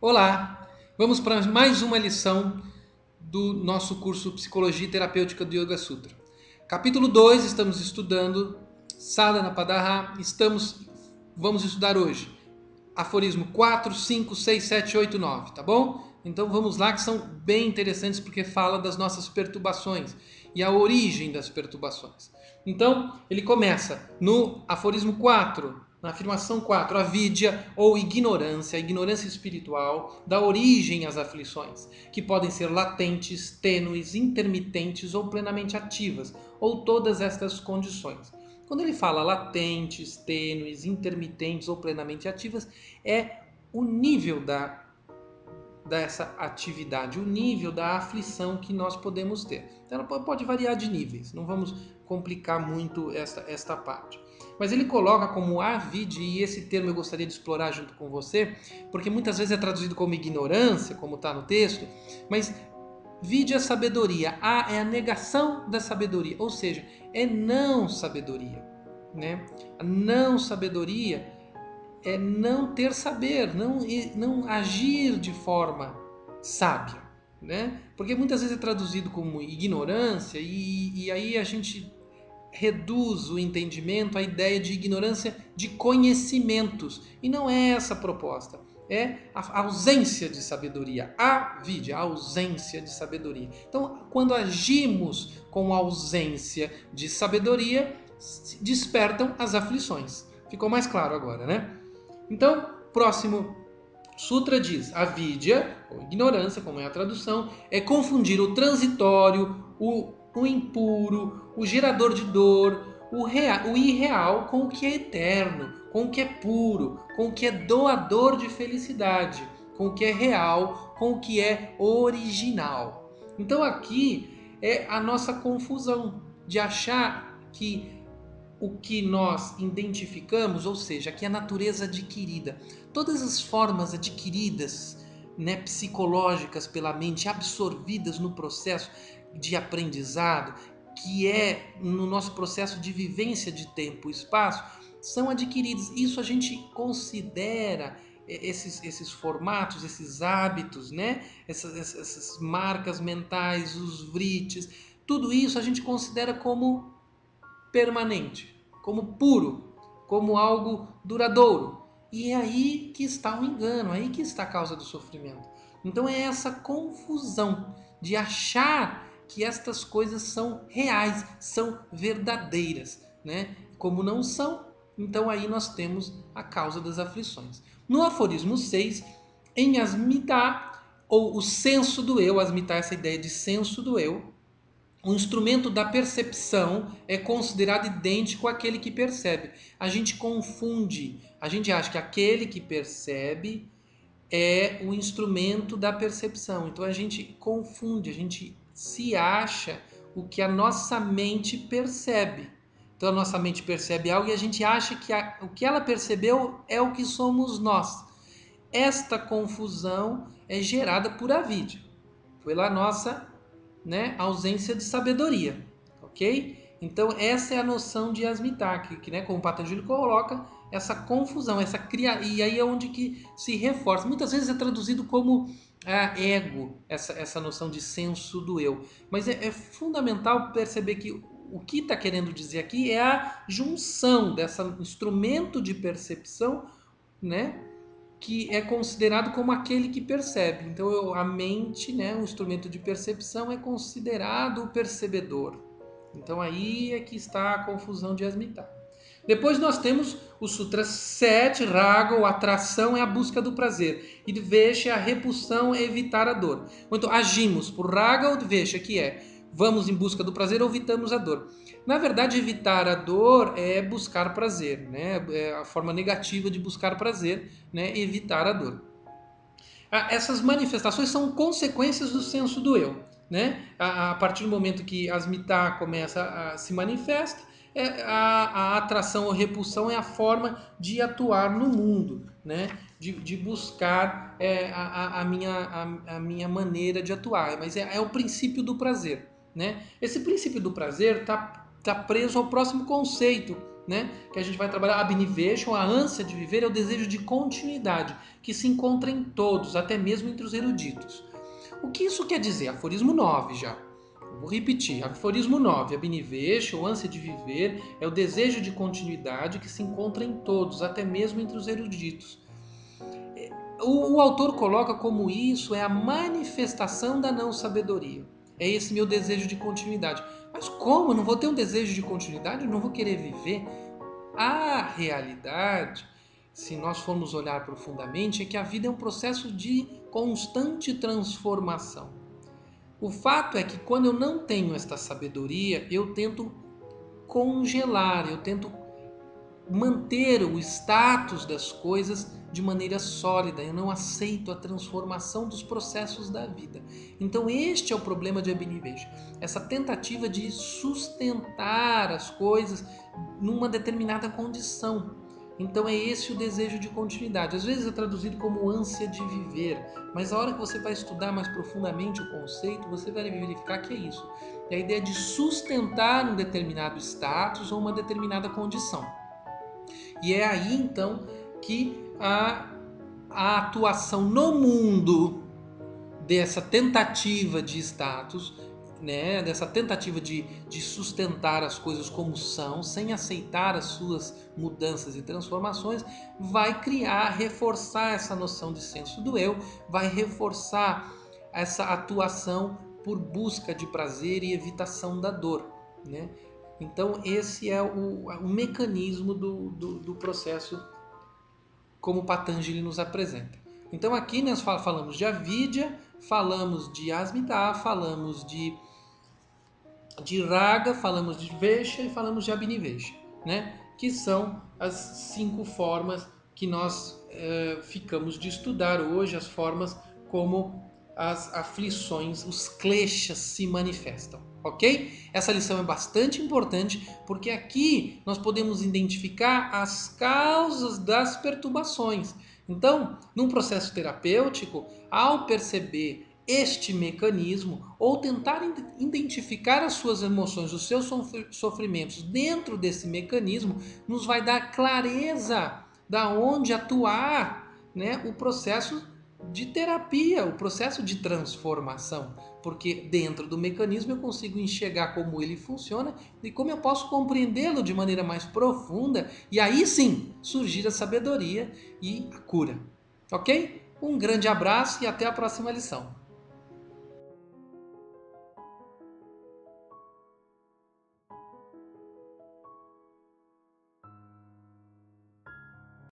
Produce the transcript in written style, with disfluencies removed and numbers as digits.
Olá! Vamos para mais uma lição do nosso curso Psicologia Terapêutica do Yoga Sutra. Capítulo 2, estamos estudando Sadhana Padahara, vamos estudar hoje aforismo 4, 5, 6, 7, 8, 9, tá bom? Então vamos lá, que são bem interessantes porque fala das nossas perturbações e a origem das perturbações. Então ele começa no aforismo 4, na afirmação 4, a vidya ou ignorância, a ignorância espiritual, dá origem às aflições, que podem ser latentes, tênues, intermitentes ou plenamente ativas, ou todas estas condições. Quando ele fala latentes, tênues, intermitentes ou plenamente ativas, é o nível dessa atividade, o nível da aflição que nós podemos ter. Então, ela pode variar de níveis, não vamos complicar muito esta parte. Mas ele coloca como avidya, e esse termo eu gostaria de explorar junto com você, porque muitas vezes é traduzido como ignorância, como está no texto, mas vidya é sabedoria, a é a negação da sabedoria, ou seja, é não sabedoria, né? A não sabedoria é não ter saber, não agir de forma sábia, né? Porque muitas vezes é traduzido como ignorância e aí a gente reduz o entendimento à ideia de ignorância de conhecimentos, e não é essa a proposta. É a ausência de sabedoria, a ausência de sabedoria. Então, quando agimos com ausência de sabedoria, despertam as aflições. Ficou mais claro agora, né? Então, próximo sutra diz: a vidya, ou ignorância, como é a tradução, é confundir o transitório, o impuro, o gerador de dor, o irreal com o que é eterno, com o que é puro, com o que é doador de felicidade, com o que é real, com o que é original. Então aqui é a nossa confusão de achar que o que nós identificamos, ou seja, que a natureza adquirida, todas as formas adquiridas, né, psicológicas pela mente, absorvidas no processo de aprendizado, que é no nosso processo de vivência de tempo e espaço, são adquiridas. Isso a gente considera esses formatos, esses hábitos, né? Essas marcas mentais, os vrites, tudo isso a gente considera como permanente, como puro, como algo duradouro. E é aí que está o engano, é aí que está a causa do sofrimento. Então é essa confusão de achar que estas coisas são reais, são verdadeiras, né? Como não são, então aí nós temos a causa das aflições. No aforismo 6, em Asmita, ou o senso do eu, Asmita é essa ideia de senso do eu, o instrumento da percepção é considerado idêntico àquele que percebe. A gente confunde, a gente acha que aquele que percebe é o instrumento da percepção. Então a gente confunde, a gente se acha o que a nossa mente percebe. Então a nossa mente percebe algo e a gente acha que o que ela percebeu é o que somos nós. Esta confusão é gerada por avidya, pela nossa, né, ausência de sabedoria, ok? Então essa é a noção de asmita, que né, como o Patanjali coloca, essa confusão, e aí é onde que se reforça. Muitas vezes é traduzido como ego, essa noção de senso do eu, mas é fundamental perceber que o que está querendo dizer aqui é a junção desse instrumento de percepção, né, que é considerado como aquele que percebe. Então a mente, né, o instrumento de percepção, é considerado o percebedor. Então aí é que está a confusão de Asmita. Depois nós temos o Sutra 7, Raga, ou atração é a busca do prazer, e Dvesha é a repulsão é evitar a dor. Então agimos por Raga ou Dvesha, que é vamos em busca do prazer ou evitamos a dor. Na verdade, evitar a dor é buscar prazer, né? É a forma negativa de buscar prazer, né? Evitar a dor. Essas manifestações são consequências do senso do eu, né? A partir do momento que a asmita começa a se manifesta, a atração ou repulsão é a forma de atuar no mundo, né? De buscar a minha maneira de atuar, mas é o princípio do prazer, né? Esse princípio do prazer está preso ao próximo conceito, né? Que a gente vai trabalhar Abnivesham, a ânsia de viver é o desejo de continuidade, que se encontra em todos, até mesmo entre os eruditos. O que isso quer dizer? Aforismo 9 já. Eu vou repetir. Aforismo 9. Abnivesham, a ânsia de viver, é o desejo de continuidade que se encontra em todos, até mesmo entre os eruditos. O autor coloca como isso é a manifestação da não sabedoria. É esse meu desejo de continuidade. Mas como? Eu não vou ter um desejo de continuidade? Eu não vou querer viver? A realidade, se nós formos olhar profundamente, é que a vida é um processo de constante transformação. O fato é que quando eu não tenho esta sabedoria, eu tento congelar, eu tento manter o status das coisas de maneira sólida. Eu não aceito a transformação dos processos da vida. Então este é o problema de Abnivesham. Essa tentativa de sustentar as coisas numa determinada condição. Então é esse o desejo de continuidade. Às vezes é traduzido como ânsia de viver, mas a hora que você vai estudar mais profundamente o conceito, você vai verificar que é isso. É a ideia de sustentar um determinado status ou uma determinada condição. E é aí então que a atuação no mundo dessa tentativa de status, né, dessa tentativa de sustentar as coisas como são, sem aceitar as suas mudanças e transformações, vai reforçar essa noção de senso do eu, vai reforçar essa atuação por busca de prazer e evitação da dor, né? Então esse é o mecanismo do processo como Patanjali nos apresenta. Então aqui nós falamos de Avidya, falamos de Asmita, falamos de Raga, falamos de Vesha e falamos de Abnivesham, né? Que são as 5 formas que nós ficamos de estudar hoje, as formas como as aflições, os kleshas se manifestam, ok? Essa lição é bastante importante porque aqui nós podemos identificar as causas das perturbações. Então, num processo terapêutico, ao perceber este mecanismo ou tentar identificar as suas emoções, os seus sofrimentos dentro desse mecanismo, nos vai dar clareza da onde atuar, né, o processo de terapia, o processo de transformação, porque dentro do mecanismo eu consigo enxergar como ele funciona e como eu posso compreendê-lo de maneira mais profunda e aí sim surgir a sabedoria e a cura, ok? Um grande abraço e até a próxima lição.